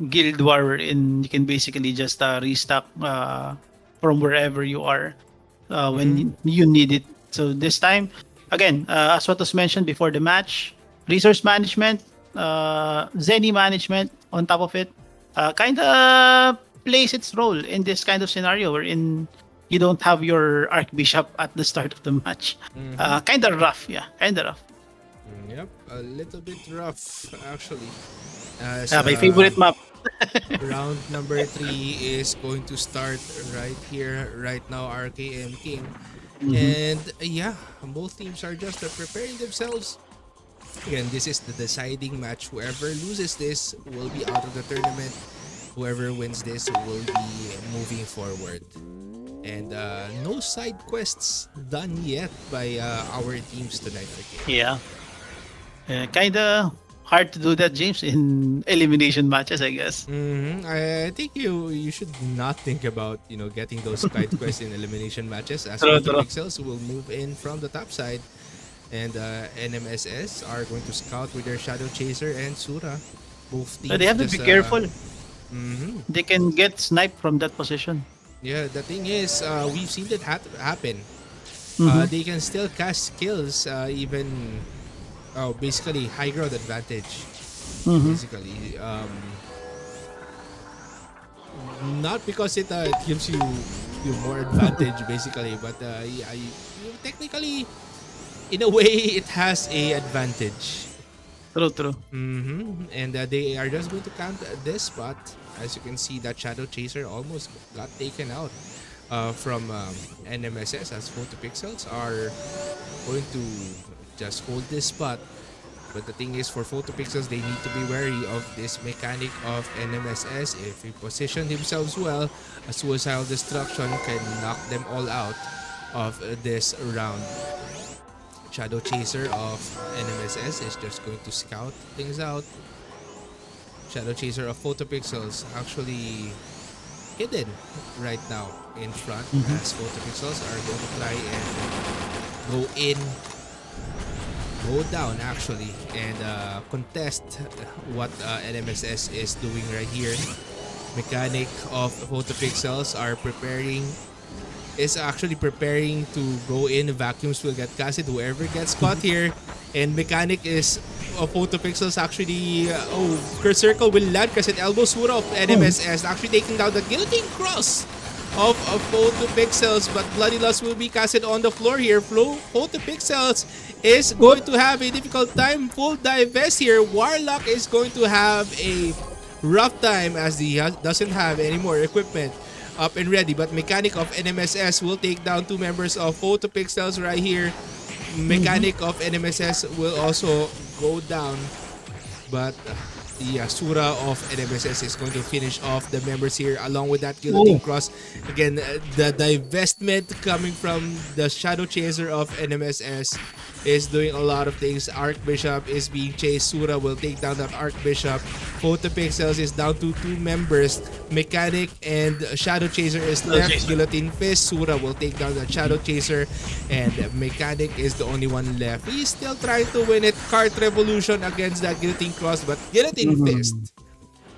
Guild War, wherein you can basically just restock from wherever you are when you need it. So this time, again, as what was mentioned before the match, resource management, Zenny management on top of it, kind of plays its role in this kind of scenario wherein you don't have your Archbishop at the start of the match. Kind of rough, yeah, kind of rough. Yep, a little bit rough actually. As My favorite map. round number 3 is going to start right here, right now, RKM King. Mhm. And yeah, both teams are just preparing themselves. Again, this is the deciding match. Whoever loses this will be out of the tournament. Whoever wins this will be moving forward. And no side quests done yet by our teams tonight, RKM. Yeah. Kinda hard to do that, James, in elimination matches, I guess. I think you should not think about getting those side quests in elimination matches, as True, Photo true. Pixels will move in from the top side, and NMSS are going to scout with their Shadow Chaser and Sura. Both But they teams have to just be careful. mhm. They can get sniped from that position. Yeah, the thing is, we've seen that happen. Mm-hmm. They can still cast skills, even basically high ground advantage. Mm-hmm. Basically, not because it gives you more advantage basically, but yeah, technically in a way it has a advantage. True, true. And they are just going to count this spot. As you can see, that Shadow Chaser almost got taken out from NMSS, as Photopixels are going to just hold this spot. But the thing is, for Photopixels, they need to be wary of this mechanic of NMSS. If he position themselves well, a suicidal destruction can knock them all out of this round. Shadow Chaser of NMSS is just going to scout things out. Shadow Chaser of Photopixels actually hidden right now in front, Mm-hmm. as Photopixels are going to try and go in, go down actually, and contest what NMSS is doing right here. Mechanic of Photopixels is actually preparing to go in. Vacuums will get casted. Whoever gets caught here, and Mechanic is Photopixels actually. Curse Circle will land because it elbows Sura of NMSS, actually taking down the Guillotine Cross of Photopixels, but Bloody Lust will be casted on the floor here. Photopixels is going to have a difficult time. Full divest here. Warlock is going to have a rough time as he doesn't have any more equipment up and ready, but Mechanic of NMSS will take down two members of Photopixels right here. Mechanic of NMSS will also go down, but the Sura of NMSS is going to finish off the members here along with that Guillotine Cross. Again, the divestment coming from the Shadow Chaser of NMSS is doing a lot of things. Archbishop is being chased. Sura will take down that Archbishop. Photopixels is down to two members. Mechanic and Shadow Chaser is left. Guillotine Fist. Sura will take down the Shadow Chaser. And Mechanic is the only one left. He's still trying to win it. Cart Revolution against that Guillotine Cross. But Guillotine Fist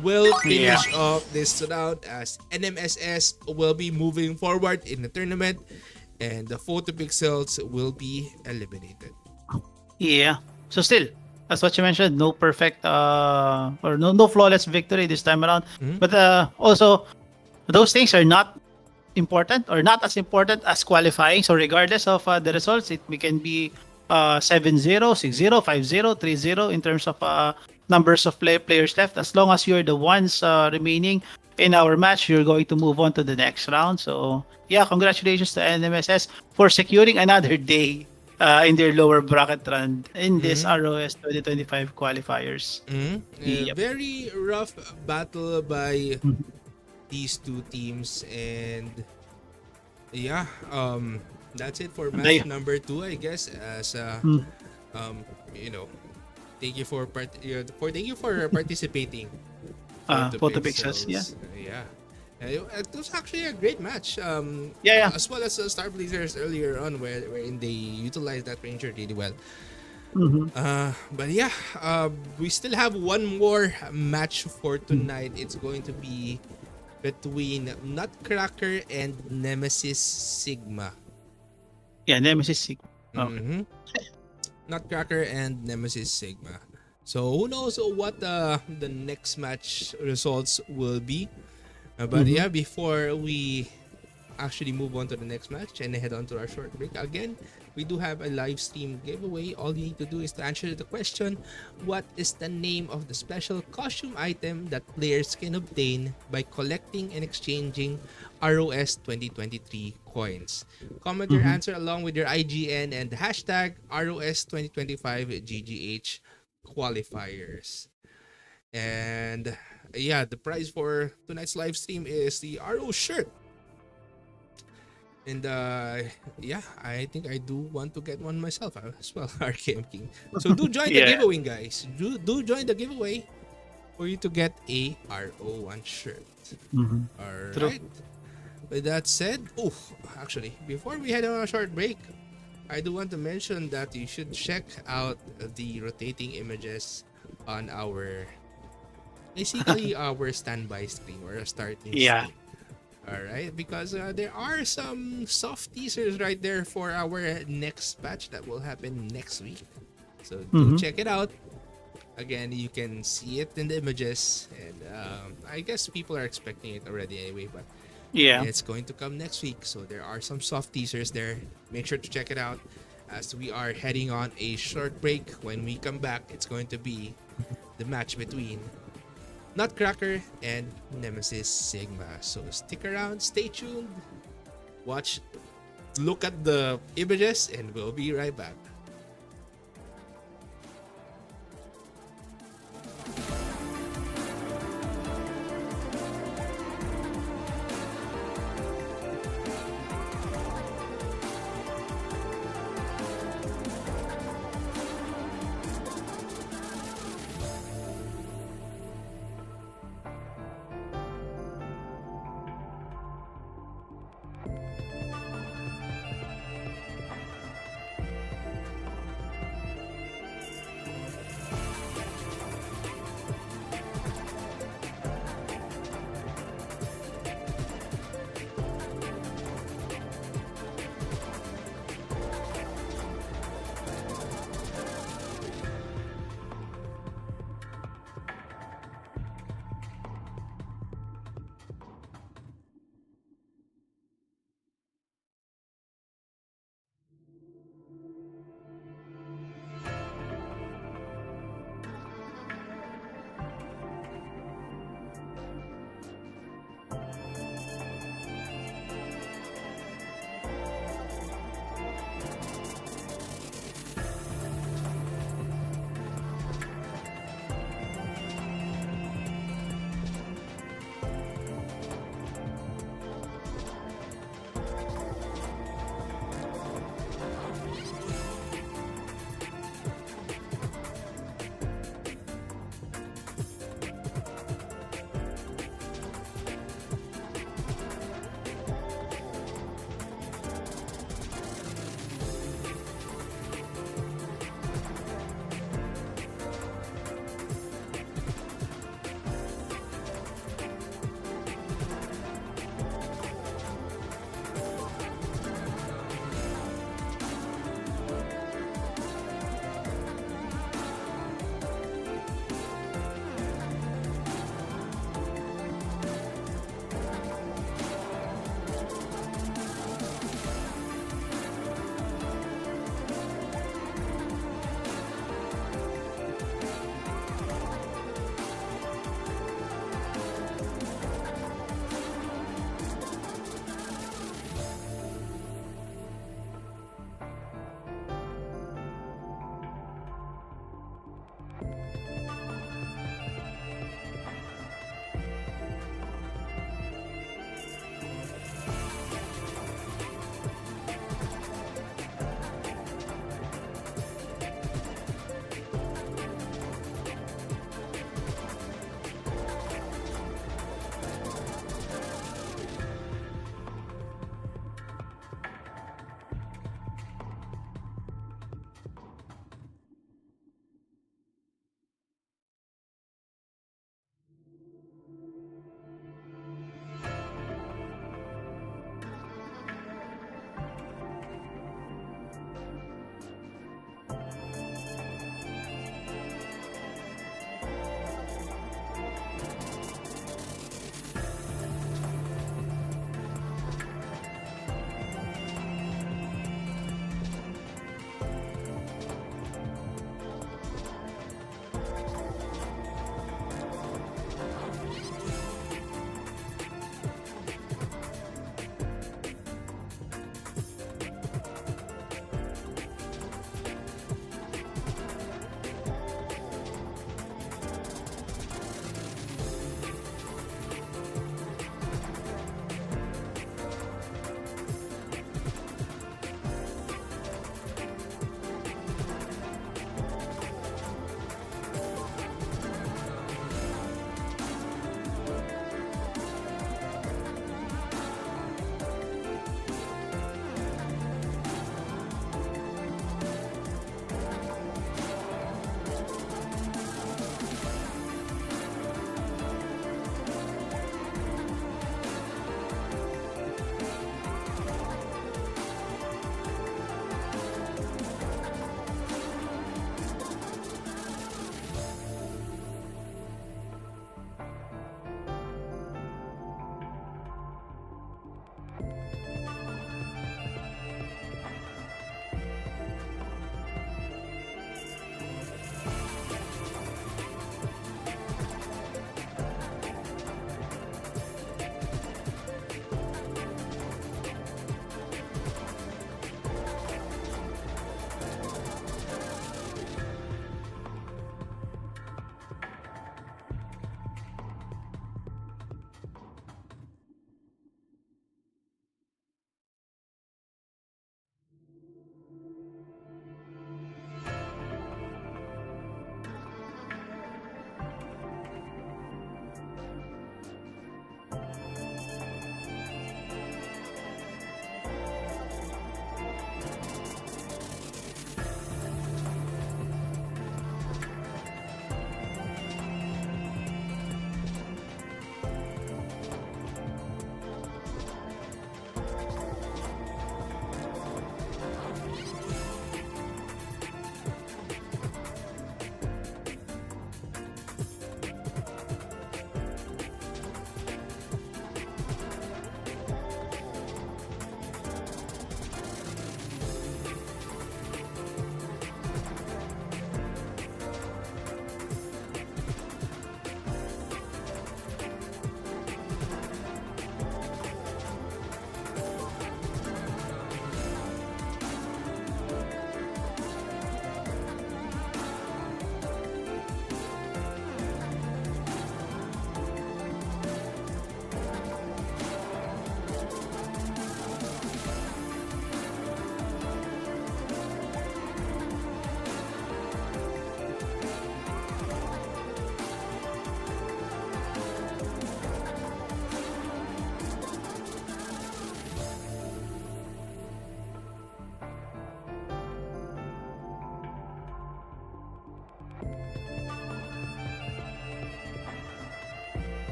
will finish off this round as NMSS will be moving forward in the tournament. And the Photopixels will be eliminated. Yeah. So still, as what you mentioned, no perfect or no flawless victory this time around. But also, those things are not important or not as important as qualifying. So regardless of the results, we can be 7-0, 6-0, 5-0, 3-0 in terms of numbers of players left. As long as you're the ones remaining in our match, you're going to move on to the next round. So yeah, congratulations to NMSS for securing another day in their lower bracket run in this ROS 2025 qualifiers. Yep. Very rough battle by these two teams, and yeah, that's it for match number 2, I guess. As you know, thank you for participating. Photopixels, yeah. Yeah. It was actually a great match. Yeah. As well as Starblazers earlier on, wherein they utilized that Ranger really well. But yeah, we still have one more match for tonight. It's going to be between Nutcracker and Nemesis Sigma. Yeah, Nemesis Sigma. Okay. Nutcracker and Nemesis Sigma. So who knows what the next match results will be. But yeah, before we actually move on to the next match and head on to our short break. Again, we do have a live stream giveaway. All you need to do is to answer the question, what is the name of the special costume item that players can obtain by collecting and exchanging ROS 2023 coins? Comment your answer along with your IGN and hashtag ROS 2025 GGH qualifiers. And yeah, the prize for tonight's live stream is the RO shirt. And yeah, I think I do want to get one myself as well, RKM King. So do join the Yeah. giveaway, guys. Do join the giveaway for you to get a RO1 shirt. All True. right. With that said, actually, before we head on a short break, I do want to mention that you should check out the rotating images on our basically our standby screen or a starting Yeah. screen. All right, because there are some soft teasers right there for our next patch that will happen next week. So do check it out. Again, you can see it in the images, and I guess people are expecting it already anyway, but Yeah. it's going to come next week. So there are some soft teasers there. Make sure to check it out as we are heading on a short break. When we come back, it's going to be the match between Nutcracker and Nemesis Sigma. So stick around, stay tuned, look at the images, and we'll be right back.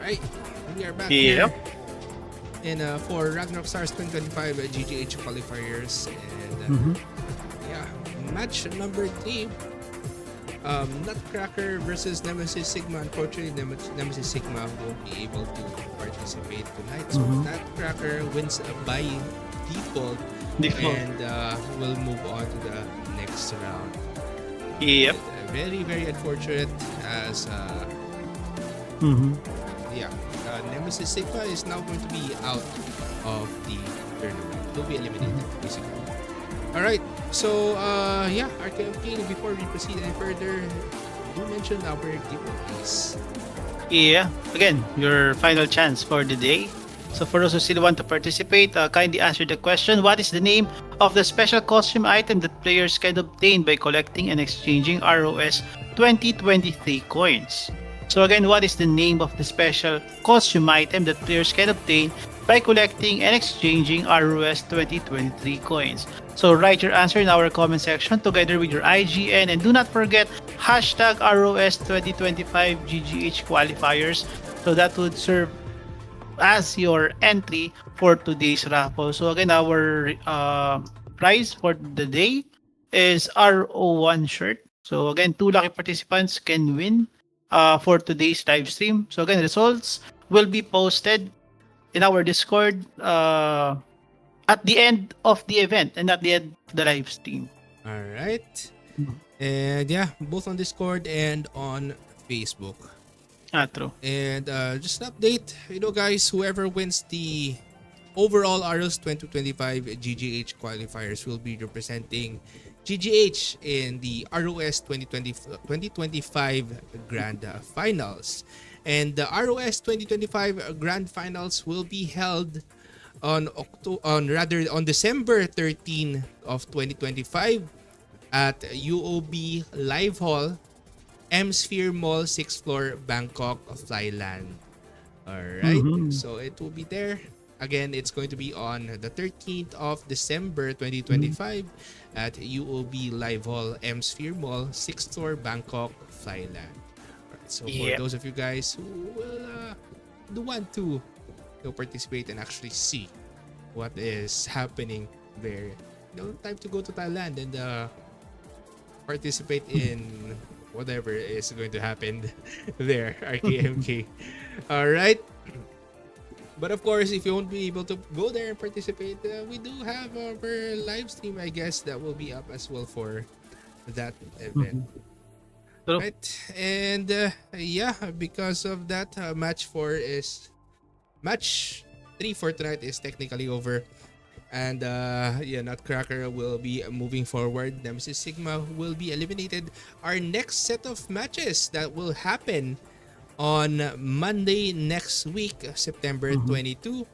right, we are back Yep. here in for Ragnarok Stars 2025 GGH qualifiers, and Mhm. yeah, match number 3. Nutcracker versus Nemesis Sigma. Unfortunately, Nemesis Sigma won't be able to participate tonight, so Mhm. Nutcracker wins by default Default. and will move on to the next round. Yep. Very, very unfortunate as Mhm. yeah, Nemesis Sigma is now going to be out of the tournament. He'll be eliminated, basically. Alright, so yeah, RKM King, before we proceed any further, do mention our giveaways. Yeah. Again, your final chance for the day. So for those who still want to participate, kindly answer the question: what is the name of the special costume item that players can obtain by collecting and exchanging ROS 2023 coins? So again, what is the name of the special costume item that players can obtain by collecting and exchanging ROS 2023 coins? So write your answer in our comment section together with your IGN, and do not forget hashtag ROS 2025 GGH qualifiers. So that would serve as your entry for today's raffle. So again, our prize for the day is RO1 shirt. So again, 2 lucky participants can win for today's live stream. So again, results will be posted in our Discord at the end of the event and at the end of the live stream. Alright. And yeah, both on Discord and on Facebook. True. And just an update, guys, whoever wins the overall ROS 2025 GGH qualifiers will be representing GGH in the ROS 2025 Grand Finals. And the ROS 2025 Grand Finals will be held on December 13 of 2025 at UOB Live Hall, 𝐸𝐵𝐶 Mall, 6th floor, Bangkok, Thailand. Alright, so it will be there. Again, it's going to be on the 13th of December 2025 at UOB Live Hall, 𝐸𝐵𝐶 Mall, 6th floor, Bangkok, Thailand. Alright, so for those of you guys who will do want to participate and actually see what is happening there, time to go to Thailand and participate in whatever is going to happen there, RKMK. All right. But of course, if you won't be able to go there and participate, we do have our live stream, I guess, that will be up as well for that event. Right. And yeah, because of that, match 3 for tonight is technically over. And yeah, Nutcracker will be moving forward. Nemesis Sigma will be eliminated. Our next set of matches that will happen on Monday next week, September 22.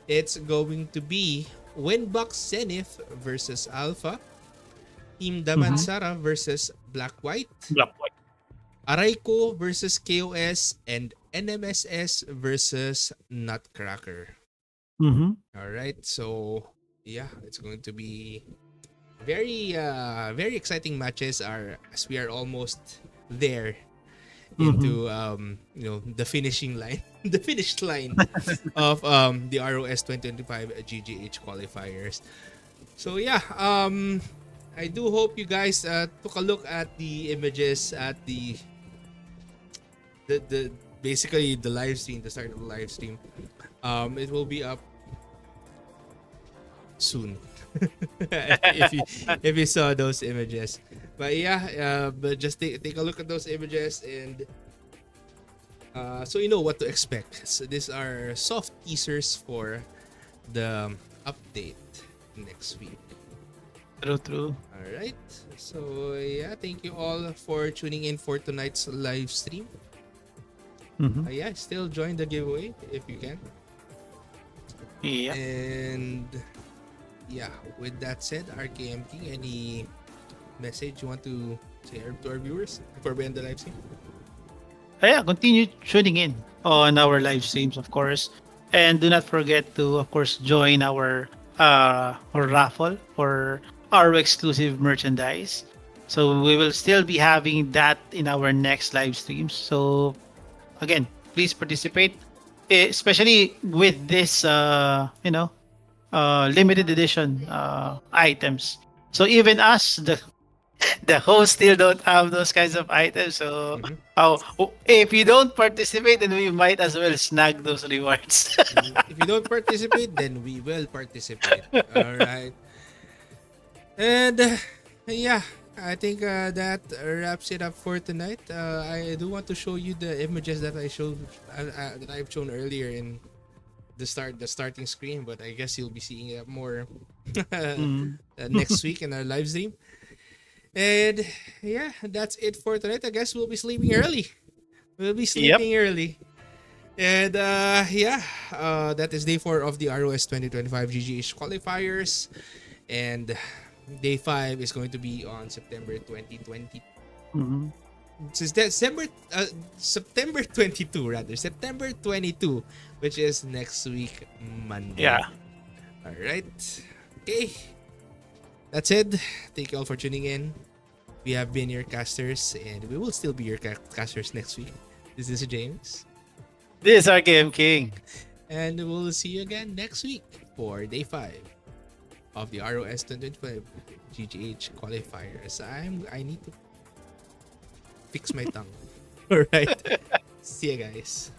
It's going to be Winbox Zenith versus Alpha, Team Damansara versus Black White, Araiko versus KOS, and NMSS versus Nutcracker. All right, so yeah, it's going to be very exciting matches as we are almost there into the finishing line the finish line of the ROS 2025 GGH qualifiers. So yeah, I do hope you guys took a look at the images at the basically the live stream, the start of the live stream. It will be up soon if you saw those images. But yeah, but just take a look at those images, and so you know what to expect. So these are soft teasers for the update next week. True. All right, so yeah, thank you all for tuning in for tonight's live stream. Yeah, still join the giveaway if you can. Yeah. And yeah, with that said, RKM King, any message you want to say to our viewers before we end the live stream? Yeah, continue tuning in on our live streams, of course. And do not forget to, of course, join our raffle for our exclusive merchandise. So we will still be having that in our next live streams. So again, please participate. especially with this, limited edition items. So even us, the host, still don't have those kinds of items. So Mhm. if you don't participate, then we might as well snag those rewards. If you don't participate, then we will participate. All right. And yeah, I think that wraps it up for tonight. I do want to show you the images that that I've shown earlier in the starting screen, but I guess you'll be seeing it more Mm. next week in our live stream. And yeah, that's it for tonight. I guess we'll be sleeping early. We'll be Yep. sleeping early. And yeah, that is day 4 of the ROS 2025 GGH qualifiers. And day 5 is going to be on September 2020. Mhm. Since September 22 rather. September 22, which is next week, Monday. Yeah. All right. Okay. That's it. Thank you all for tuning in. We have been your casters, and we will still be your casters next week. This is James, This is our Game King. and we'll see you again next week for day 5 of the ROS 2025 GGH qualifiers. I need to fix my tongue. All right. See you guys.